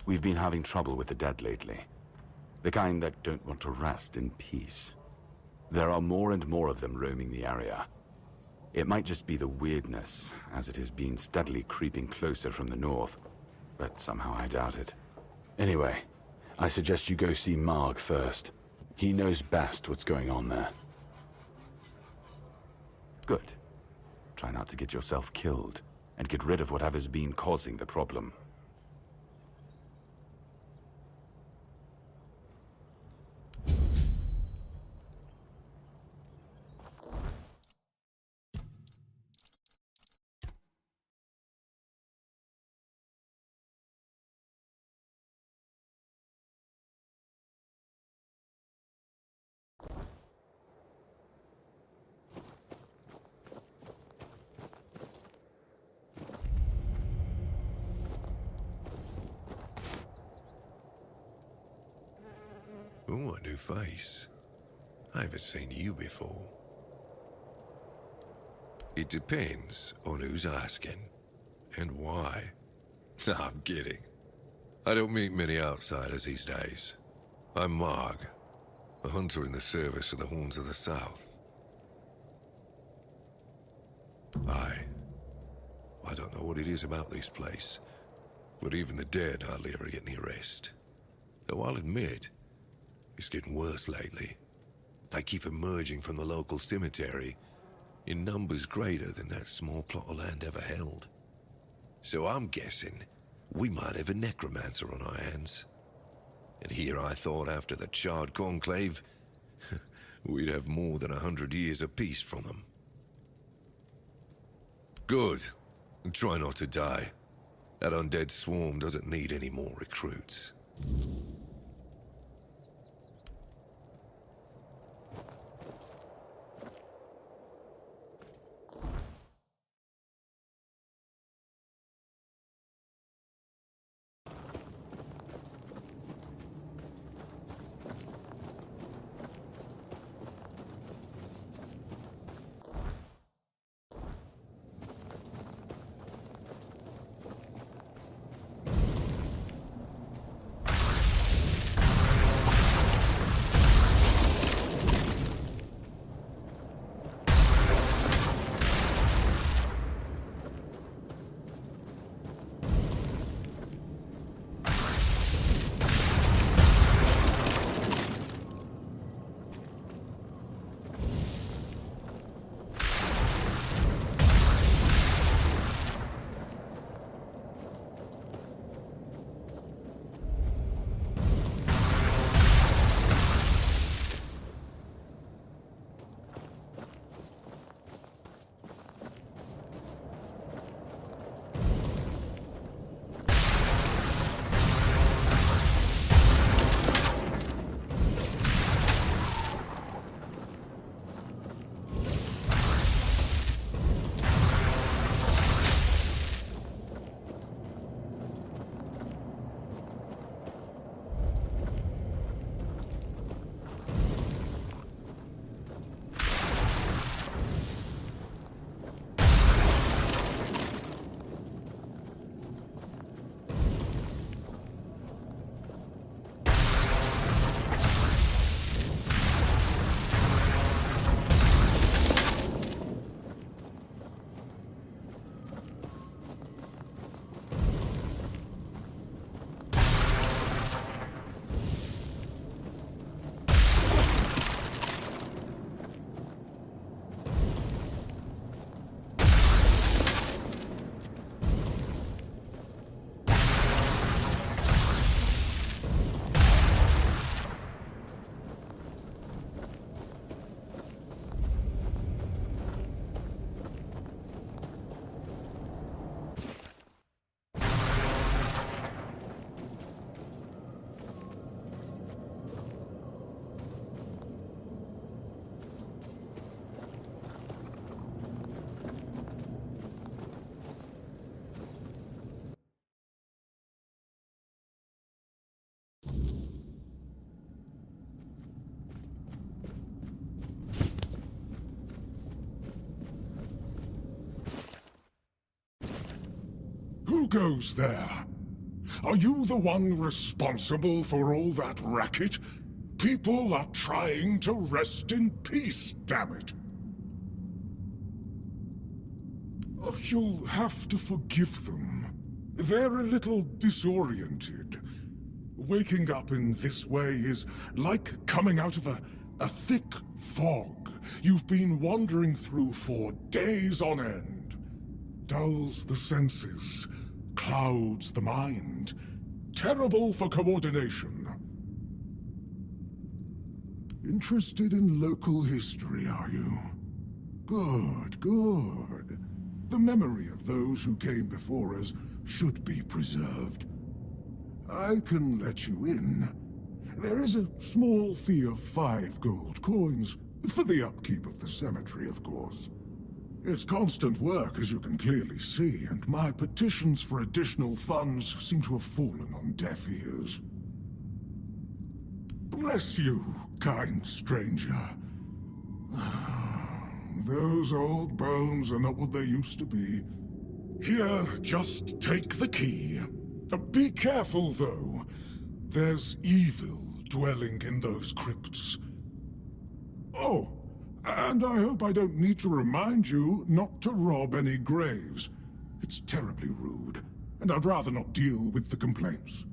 We've been having trouble with the dead lately. The kind that don't want to rest in peace. There are more and more of them roaming the area. It might just be the weirdness, as it has been steadily creeping closer from the north, but somehow I doubt it. Anyway, I suggest you go see Marg first. He knows best what's going on there. Good. Try not to get yourself killed, and get rid of whatever's been causing the problem. Ooh, a new face. I haven't seen you before. It depends on who's asking and why. Nah, I'm kidding. I don't meet many outsiders these days. I'm Marg, a hunter in the service of the Horns of the South. I don't know what it is about this place, but even the dead hardly ever get any rest. Though I'll admit, it's getting worse lately. They keep emerging from the local cemetery in numbers greater than that small plot of land ever held. So I'm guessing we might have a necromancer on our hands. And here I thought after the charred conclave, we'd have more than 100 years of peace from them. Good. And try not to die. That undead swarm doesn't need any more recruits. goes there? Are you the one responsible for all that racket? People are trying to rest in peace, damn it. Oh, you'll have to forgive them. They're a little disoriented. Waking up in this way is like coming out of a thick fog you've been wandering through for days on end. Dulls the senses, clouds the mind. Terrible for coordination. Interested in local history, are you? Good, good. The memory of those who came before us should be preserved. I can let you in. There is a small fee of 5 gold coins, for the upkeep of the cemetery, of course. It's constant work, as you can clearly see, and my petitions for additional funds seem to have fallen on deaf ears. Bless you, kind stranger. Those old bones are not what they used to be. Here, just take the key. Be careful, though. There's evil dwelling in those crypts. Oh, and I hope I don't need to remind you not to rob any graves. It's terribly rude, and I'd rather not deal with the complaints.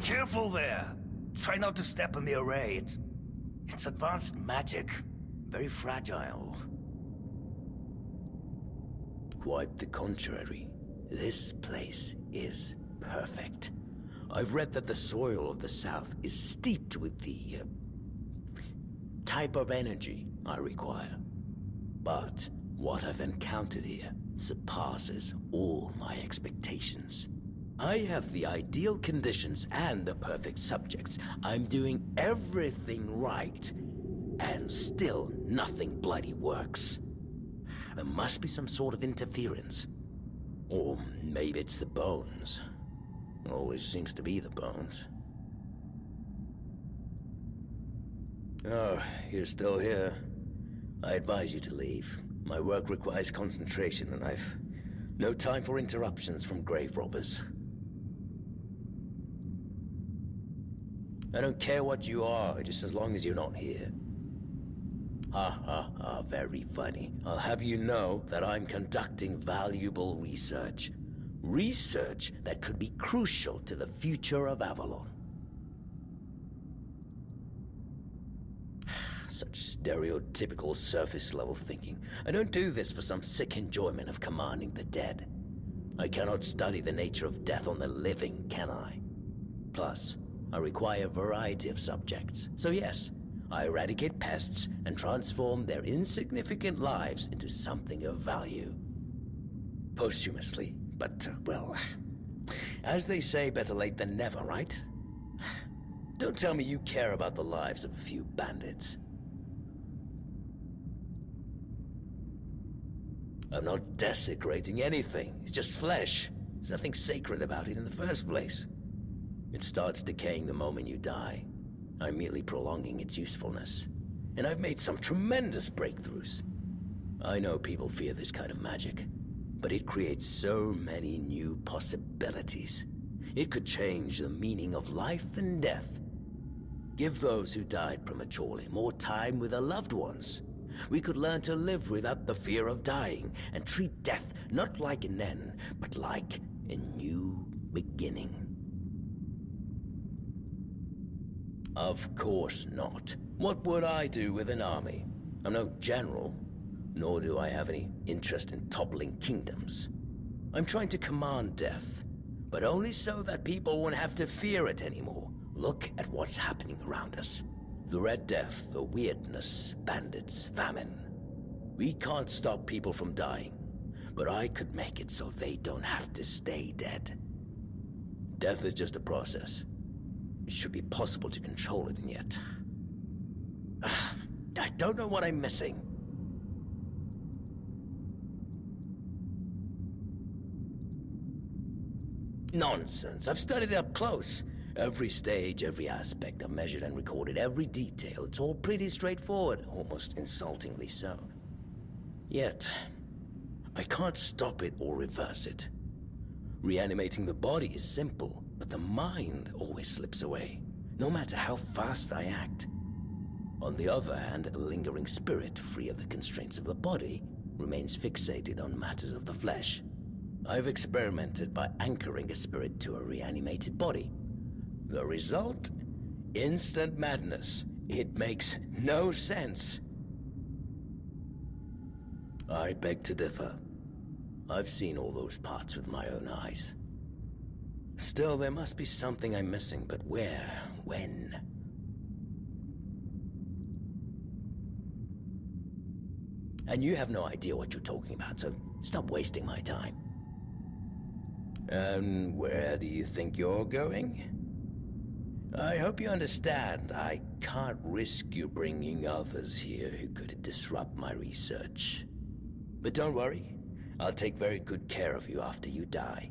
Careful there. Try not to step on the array. It's advanced magic. Very fragile. Quite the contrary. This place is perfect. I've read that the soil of the south is steeped with the type of energy I require. But what I've encountered here surpasses all my expectations. I have the ideal conditions and the perfect subjects. I'm doing everything right, and still nothing bloody works. There must be some sort of interference. Or maybe it's the bones. Always seems to be the bones. Oh, you're still here. I advise you to leave. My work requires concentration, and I've no time for interruptions from grave robbers. I don't care what you are, just as long as you're not here. Ha ha ha, very funny. I'll have you know that I'm conducting valuable research. Research that could be crucial to the future of Avalon. Such stereotypical surface-level thinking. I don't do this for some sick enjoyment of commanding the dead. I cannot study the nature of death on the living, can I? Plus, I require a variety of subjects. So yes, I eradicate pests and transform their insignificant lives into something of value. Posthumously, but, well, as they say, better late than never, right? Don't tell me you care about the lives of a few bandits. I'm not desecrating anything. It's just flesh. There's nothing sacred about it in the first place. It starts decaying the moment you die. I'm merely prolonging its usefulness. And I've made some tremendous breakthroughs. I know people fear this kind of magic, but it creates so many new possibilities. It could change the meaning of life and death. Give those who died prematurely more time with their loved ones. We could learn to live without the fear of dying and treat death not like an end, but like a new beginning. Of course not. What would I do with an army? I'm no general, nor do I have any interest in toppling kingdoms. I'm trying to command death, but only so that people won't have to fear it anymore. Look at what's happening around us. The Red Death, the weirdness, bandits, famine. We can't stop people from dying, but I could make it so they don't have to stay dead. Death is just a process. It should be possible to control it, and yet... I don't know what I'm missing. Nonsense. I've studied it up close. Every stage, every aspect. I've measured and recorded every detail. It's all pretty straightforward, almost insultingly so. Yet, I can't stop it or reverse it. Reanimating the body is simple, but the mind always slips away, no matter how fast I act. On the other hand, a lingering spirit, free of the constraints of the body, remains fixated on matters of the flesh. I've experimented by anchoring a spirit to a reanimated body. The result? Instant madness. It makes no sense. I beg to differ. I've seen all those parts with my own eyes. Still, there must be something I'm missing, but where? When? And you have no idea what you're talking about, so stop wasting my time. And where do you think you're going? I hope you understand, I can't risk you bringing others here who could disrupt my research. But don't worry, I'll take very good care of you after you die.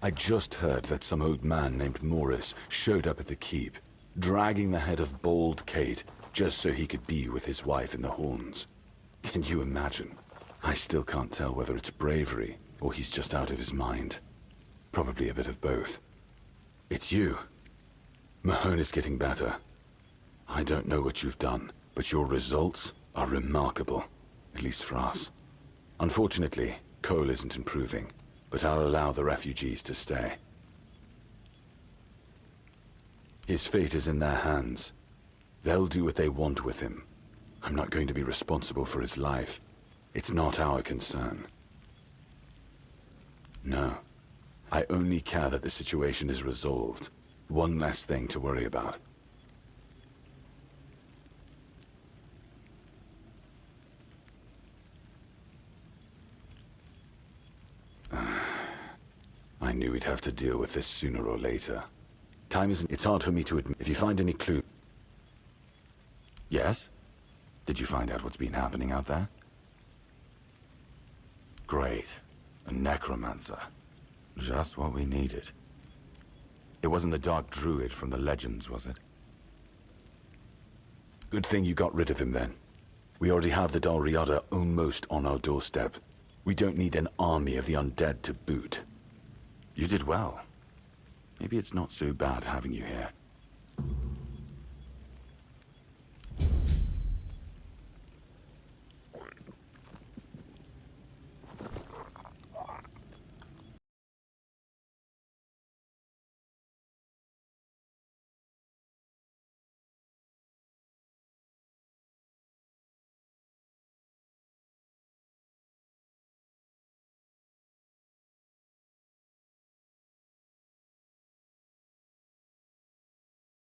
I just heard that some old man named Morris showed up at the keep, dragging the head of bald Kate just so he could be with his wife in the horns. Can you imagine? I still can't tell whether it's bravery or he's just out of his mind. Probably a bit of both. It's you. Mahone is getting better. I don't know what you've done, but your results are remarkable, at least for us. Unfortunately, Cole isn't improving, but I'll allow the refugees to stay. His fate is in their hands. They'll do what they want with him. I'm not going to be responsible for his life. It's not our concern. No. I only care that the situation is resolved. One less thing to worry about. I knew we'd have to deal with this sooner or later. Time isn't... It's hard for me to admit. If you find any clue... Yes? Did you find out what's been happening out there? Great. A necromancer. Just what we needed. It wasn't the Dark Druid from the legends, was it? Good thing you got rid of him then. We already have the Dalriada almost on our doorstep. We don't need an army of the undead to boot. You did well. Maybe it's not so bad having you here.